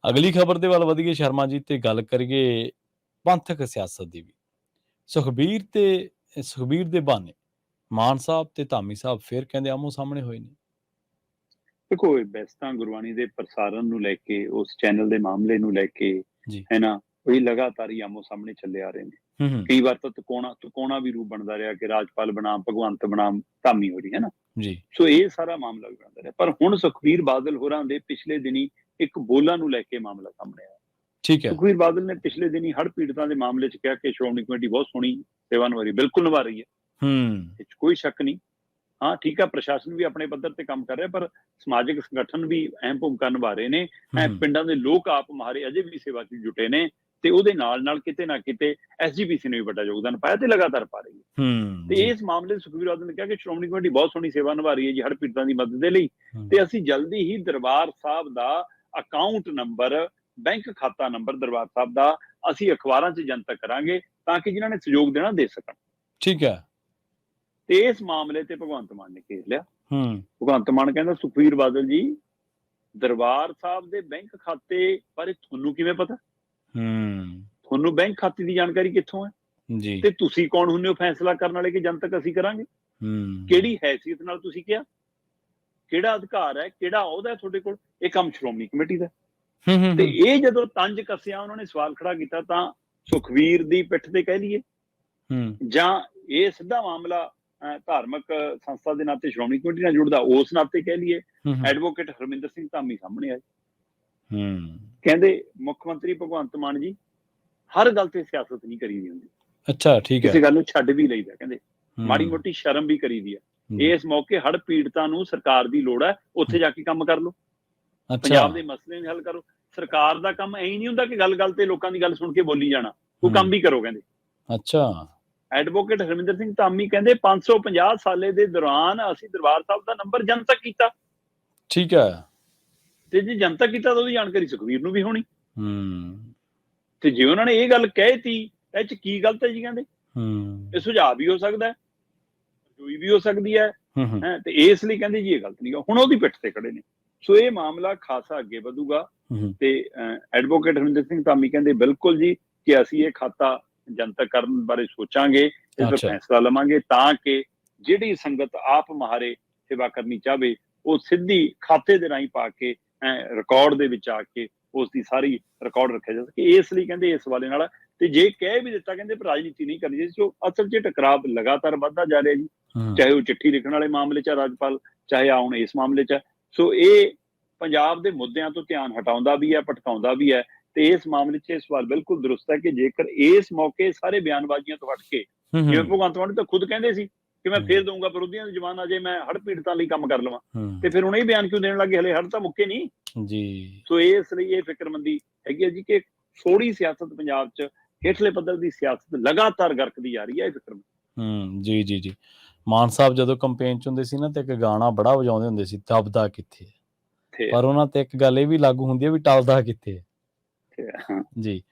ਅਗਲੀ ਖਬਰ ਦੇ ਵੱਲ ਵਧੀਏ ਸ਼ਰਮਾ ਜੀ, ਤੇ ਗੱਲ ਕਰੀਏ ਪੰਥਕ ਸਿਆਸਤ ਦੀ ਵੀ। ਸੁਖਬੀਰ ਦੇ ਬਹਾਨੇ ਮਾਨ ਸਾਹਿਬ ਤੇ ਧਾਮੀ ਸਾਹਿਬ ਫਿਰ ਕਹਿੰਦੇ ਆਮੋ ਸਾਹਮਣੇ ਹੋਏ ਨੇ। ਦੇਖੋ, ਵੈਸੇ ਤਾਂ ਗੁਰਬਾਣੀ ਦੇ ਪ੍ਰਸਾਰਨ ਨੂੰ ਲੈ ਕੇ, ਉਸ ਚੈਨਲ ਦੇ ਮਾਮਲੇ ਨੂੰ ਲੈ ਕੇ, ਜੀ। ਹੈ ਨਾ, ਉਹੀ ਲਗਾਤਾਰ ਹੀ ਆਮੋ ਸਾਹਮਣੇ ਚੱਲੇ ਆ ਰਹੇ ਨੇ। ਕਈ ਵਾਰ ਤਾਂ ਤਿਕੋਣਾ ਵੀ ਰੂਪ ਬਣਦਾ ਰਿਹਾ ਕਿ ਰਾਜਪਾਲ ਬਣਾਮ, ਭਗਵੰਤ ਬਣਾਮ, ਧਾਮੀ ਹੋ ਰਹੀ ਹੈ ਨਾ। ਜੀ। ਸੋ ਇਹ ਸਾਰਾ ਮਾਮਲਾ ਵੀ ਬਣਦਾ ਰਿਹਾ, ਪਰ ਹੁਣ ਸੁਖਬੀਰ ਬਾਦਲ ਹੋਰਾਂ ਦੇ ਪਿਛਲੇ ਦਿਨੀ ਇੱਕ ਬੋਲਾਂ ਨੂੰ ਲੈ ਕੇ ਮਾਮਲਾ ਸਾਹਮਣੇ ਆਇਆ। ਠੀਕ ਹੈ। ਸੁਖਬੀਰ ਬਾਦਲ ਨੇ ਪਿਛਲੇ ਦਿਨੀ ਹੜ੍ਹ ਪੀੜਤਾਂ ਦੇ ਮਾਮਲੇ 'ਚ ਕਿਹਾ ਕਿ ਸ਼੍ਰੋਮਣੀ ਕਮੇਟੀ ਬਹੁਤ ਸੋਹਣੀ ਸੇਵਾ ਨਿਭਾ ਰਹੀ, ਬਿਲਕੁਲ ਨਿਭਾ ਰਹੀ ਹੈ, ਇਹ 'ਚ ਕੋਈ ਸ਼ੱਕ ਨਹੀਂ। ਹਾਂ ਠੀਕ ਹੈ, ਪ੍ਰਸ਼ਾਸਨ ਵੀ ਆਪਣੇ ਪੱਧਰ ਤੇ ਕੰਮ ਕਰ ਰਿਹਾ, ਪਰ ਸਮਾਜਿਕ ਸੰਗਠਨ ਵੀ ਅਹਿਮ ਭੂਮਿਕਾ ਨਿਭਾ ਰਹੇ ਨੇ। ਪਿੰਡਾਂ ਦੇ ਲੋਕ ਆਪ ਮੁਹਾਰੇ ਅਜੇ ਵੀ ਸੇਵਾ 'ਚ ਜੁਟੇ ਨੇ, ਤੇ ਉਹਦੇ ਨਾਲ ਕਿਤੇ ਨਾ ਕਿਤੇ ਐਸਜੀਪੀਸੀ ਨੇ ਵੀ ਵੱਡਾ ਯੋਗਦਾਨ ਪਾਇਆ ਤੇ ਲਗਾਤਾਰ ਪਾ ਰਹੀ ਹੈ। ਤੇ ਇਸ ਮਾਮਲੇ 'ਚ ਸੁਖਬੀਰ ਬਾਦਲ ਨੇ ਕਿਹਾ ਕਿ ਸ਼੍ਰੋਮਣੀ ਕਮੇਟੀ ਬਹੁਤ ਸੋਹਣੀ ਸੇਵਾ ਨਿਭਾ ਰਹੀ ਹੈ ਜੀ ਹੜ੍ਹ ਪੀੜਤਾਂ ਦੀ ਮਦਦ ਦੇ ਲਈ, ਤੇ ਅਸੀਂ ਜਲਦੀ ਹੀ ਦਰਬਾਰ ਸਾਹਿਬ ਦਾ ਅਕਾਊਂਟ ਨੰਬਰ, ਬੈਂਕ ਖਾਤਾ ਨੰਬਰ ਦਰਬਾਰ ਸਾਹਿਬ ਦਾ ਅਸੀਂ ਅਖਬਾਰਾਂ 'ਚ ਜਨਤਕ ਕਰਾਂਗੇ, ਤਾਂ ਕਿ ਜਿਨ੍ਹਾਂ ਨੇ ਸਹਿਯੋਗ ਦੇਣਾ ਦੇ ਸਕਣ। ਠੀਕ ਹੈ। ਤੇ ਇਸ ਮਾਮਲੇ ਤੇ ਭਗਵੰਤ ਮਾਨ ਨੇ ਘੇਰ ਲਿਆ। ਭਗਵੰਤ ਮਾਨ ਕਹਿੰਦਾ ਸੁਖਬੀਰ ਬਾਦਲ ਜੀ, ਦਰਬਾਰ ਸਾਹਿਬ ਦੇ ਬੈਂਕ ਖਾਤੇ ਬਾਰੇ ਤੁਹਾਨੂੰ ਕਿਵੇਂ ਪਤਾ? ਤੁਹਾਨੂੰ ਬੈਂਕ ਖਾਤੇ ਦੀ ਜਾਣਕਾਰੀ ਕਿੱਥੋਂ ਹੈ? ਜੀ। ਤੇ ਤੁਸੀਂ ਕੌਣ ਹੁੰਦੇ ਹੋ ਫੈਸਲਾ ਕਰਨ ਵਾਲੇ ਕਿ ਜਨਤਕ ਅਸੀਂ ਕਰਾਂਗੇ? ਕਿਹੜੀ ਹੈਸੀਅਤ ਨਾਲ ਤੁਸੀਂ ਕਿਹਾ? ਕਿਹੜਾ ਅਧਿਕਾਰ ਹੈ, ਕਿਹੜਾ ਅਹੁਦਾ ਹੈ ਤੁਹਾਡੇ ਕੋਲ? ਇਹ ਕੰਮ ਸ਼੍ਰੋਮਣੀ ਕਮੇਟੀ ਦਾ। ਤੇ ਇਹ ਜਦੋਂ ਤੰਜ ਕੱਸਿਆ, ਉਹਨਾਂ ਨੇ ਸਵਾਲ ਖੜਾ ਕੀਤਾ, ਤਾਂ ਸੁਖਬੀਰ ਦੀ ਪਿੱਠ ਤੇ ਕਹਿ ਲਈਏ, ਜਾਂ ਇਹ ਸਿੱਧਾ ਮਾਮਲਾ ਧਾਰਮਿਕ ਸੰਸਥਾ ਦੇ ਨਾਤੇ ਸ਼੍ਰੋਮਣੀ ਕਮੇਟੀ ਨਾਲ ਜੁੜਦਾ, ਉਸ ਨਾਤੇ ਕਹਿ ਲਈਏ, ਐਡਵੋਕੇਟ ਹਰਮਿੰਦਰ ਸਿੰਘ ਧਾਮੀ ਸਾਹਮਣੇ ਆਏ। ਕਹਿੰਦੇ ਮੁੱਖ ਮੰਤਰੀ ਭਗਵੰਤ ਮਾਨ ਜੀ, ਹਰ ਗੱਲ ਤੇ ਸਿਆਸਤ ਨਹੀਂ ਕਰੀਦੀ ਹੁੰਦੀ। ਅੱਛਾ, ਠੀਕ ਹੈ। ਕਿਸੇ ਗੱਲ ਨੂੰ ਛੱਡ ਵੀ ਲਈਦਾ, ਕਹਿੰਦੇ ਮਾੜੀ ਮੋਟੀ ਸ਼ਰਮ ਵੀ ਕਰੀਦੀ ਆ। ਇਸ ਮੌਕੇ ਹੜ੍ਹ ਪੀੜਤਾਂ ਨੂੰ ਸਰਕਾਰ ਦੀ ਲੋੜ ਹੈ, ਉੱਥੇ ਜਾ ਕੇ ਕੰਮ ਕਰ ਲਓ, ਪੰਜਾਬ ਦੇ ਮਸਲੇ ਨੂੰ ਹੱਲ ਕਰੋ। ਸਰਕਾਰ ਦਾ ਕੰਮ ਐ ਨਹੀਂ ਹੁੰਦਾ ਕਿ ਗੱਲ ਤੇ ਲੋਕਾਂ ਦੀ ਗੱਲ ਸੁਣ ਕੇ ਬੋਲੀ ਜਾਣਾ, ਉਹ ਕੰਮ ਵੀ ਕਰੋ, ਕਹਿੰਦੇ। ਅੱਛਾ। ਐਡਵੋਕੇਟ ਹਰਮਿੰਦਰ ਸਿੰਘ ਧਾਮੀ ਕਹਿੰਦੇ 550 ਸਾਲੇ ਦੇ ਦੌਰਾਨ ਅਸੀਂ ਦਰਬਾਰ ਸਾਹਿਬ ਦਾ ਨੰਬਰ ਜਨਤਕ ਕੀਤਾ। ਠੀਕ ਹੈ। ਤੇ ਜੇ ਜਨਤਕ ਕੀਤਾ ਤਾਂ ਉਹਦੀ ਜਾਣਕਾਰੀ ਸੁਖਬੀਰ ਨੂੰ ਵੀ ਹੋਣੀ। ਤੇ ਜੇ ਉਹਨਾਂ ਨੇ ਇਹ ਗੱਲ ਕਹਿਤੀ, ਇਹ 'ਚ ਕੀ ਗਲਤ ਹੈ ਜੀ? ਕਹਿੰਦੇ ਇਹ ਸੁਝਾਅ ਵੀ ਹੋ ਸਕਦਾ, ਜੋਈ ਵੀ ਹੋ ਸਕਦੀ ਹੈ, ਤੇ ਇਸ ਲਈ ਕਹਿੰਦੇ ਜੀ ਇਹ ਗਲਤ ਨਹੀਂ ਗਾ। ਹੁਣ ਉਹਦੀ ਪਿੱਠ ਤੇ ਖੜੇ ਨੇ। ਸੋ ਇਹ ਮਾਮਲਾ ਖਾਸਾ ਅੱਗੇ ਵਧੂਗਾ, ਤੇ ਐਡਵੋਕੇਟ ਹਰਮਿੰਦਰ ਸਿੰਘ ਧਾਮੀ ਕਹਿੰਦੇ ਬਿਲਕੁਲ ਜੀ, ਕਿ ਅਸੀਂ ਇਹ ਖਾਤਾ ਜਨਤਕ ਕਰਨ ਬਾਰੇ ਸੋਚਾਂਗੇ, ਇਸ ਦਾ ਫੈਸਲਾ ਲਵਾਂਗੇ, ਤਾਂ ਕਿ ਜਿਹੜੀ ਸੰਗਤ ਆਪ ਮੁਹਾਰੇ ਸੇਵਾ ਕਰਨੀ ਚਾਹਵੇ, ਉਹ ਸਿੱਧੀ ਖਾਤੇ ਦੇ ਰਾਹੀਂ ਪਾ ਕੇ ਰਿਕਾਰਡ ਦੇ ਵਿੱਚ ਆ ਕੇ ਉਸ ਦੀ ਸਾਰੀ ਰਿਕਾਰਡ ਰੱਖਿਆ ਜਾ ਸਕੇ। ਇਸ ਲਈ ਕਹਿੰਦੇ ਇਸ ਵਾਲੇ ਨਾਲ, ਤੇ ਜੇ ਕਹਿ ਵੀ ਦਿੱਤਾ, ਕਹਿੰਦੇ ਰਾਜਨੀਤੀ ਨਹੀਂ ਕਰਨੀ ਚਾਹੀਦੀ। ਸੋ ਅਸਲ 'ਚ ਟਕਰਾਵ ਲਗਾਤਾਰ ਵੱਧਦਾ ਜਾ ਰਿਹਾ ਜੀ, ਚਾਹੇ ਉਹ ਚਿੱਠੀ ਲਿਖਣ ਵਾਲੇ ਮਾਮਲੇ 'ਚ ਰਾਜਪਾਲ, ਚਾਹੇ ਹੁਣ ਇਸ ਮਾਮਲੇ 'ਚ। ਸੋ ਇਹ ਪੰਜਾਬ ਦੇ ਮੁੱਦਿਆਂ ਤੋਂ ਧਿਆਨ ਹਟਾਉਂਦਾ ਵੀ ਹੈ, ਭਟਕਾਉਂਦਾ ਵੀ ਹੈ। ਤੇ ਇਸ ਮਾਮਲੇ 'ਚ ਇਹ ਸਵਾਲ ਬਿਲਕੁਲ ਦਰੁਸਤ ਹੈ ਕਿ ਜੇਕਰ ਇਸ ਮੌਕੇ ਸਾਰੇ ਬਿਆਨਬਾਜ਼ੀਆਂ ਤੋਂ ਹਟ ਕੇ, ਜਿਵੇਂ ਭਗਵੰਤ ਮਾਨ ਤਾਂ ਖੁਦ ਕਹਿੰਦੇ ਸੀ ਕਿ ਮੈਂ ਫੇਰ ਦਊਂਗਾ, ਵਿਰੋਧੀਆਂ ਦੀ ਜ਼ਬਾਨ ਆ ਜੇ ਮੈਂ ਹੜ੍ਹ ਪੀੜਤਾਂ ਲਈ ਕੰਮ ਕਰ ਲਵਾਂ, ਤੇ ਫਿਰ ਹੁਣ ਇਹ ਬਿਆਨ ਕਿਉਂ ਦੇਣ ਲੱਗੇ? ਹਲੇ ਹੜ੍ਹ ਤਾਂ ਮੁੱਕੇ ਨਹੀਂ ਜੀ। ਸੋ ਇਸ ਲਈ ਇਹ ਫਿਕਰਮੰਦੀ ਹੈਗੀ ਹੈ ਜੀ, ਕਿ ਥੋੜੀ ਸਿਆਸਤ ਪੰਜਾਬ 'ਚ, ਹੇਠਲੇ ਪੱਧਰ ਦੀ ਸਿਆਸਤ ਲਗਾਤਾਰ ਗਰਕਦੀ ਆ ਰਹੀ ਹੈ। ਇਹ ਫਿਕਰਮੰਦੀ। ਜੀ। ਮਾਨ ਸਾਹਿਬ ਜਦੋਂ ਕੰਪੇਨ 'ਚ ਹੁੰਦੇ ਸੀ ਨਾ, ਤੇ ਇੱਕ ਗਾਣਾ ਬੜਾ ਵਜਾਉਂਦੇ ਹੁੰਦੇ ਸੀ, ਦਬਦਾ ਕਿੱਥੇ, ਪਰ ਉਹਨਾਂ ਤੇ ਇੱਕ ਗੱਲ ਇਹ ਵੀ ਲਾਗੂ ਹੁੰਦੀ ਹੈ ਵੀ ਟਲਦਾ ਕਿੱਥੇ ਜੀ।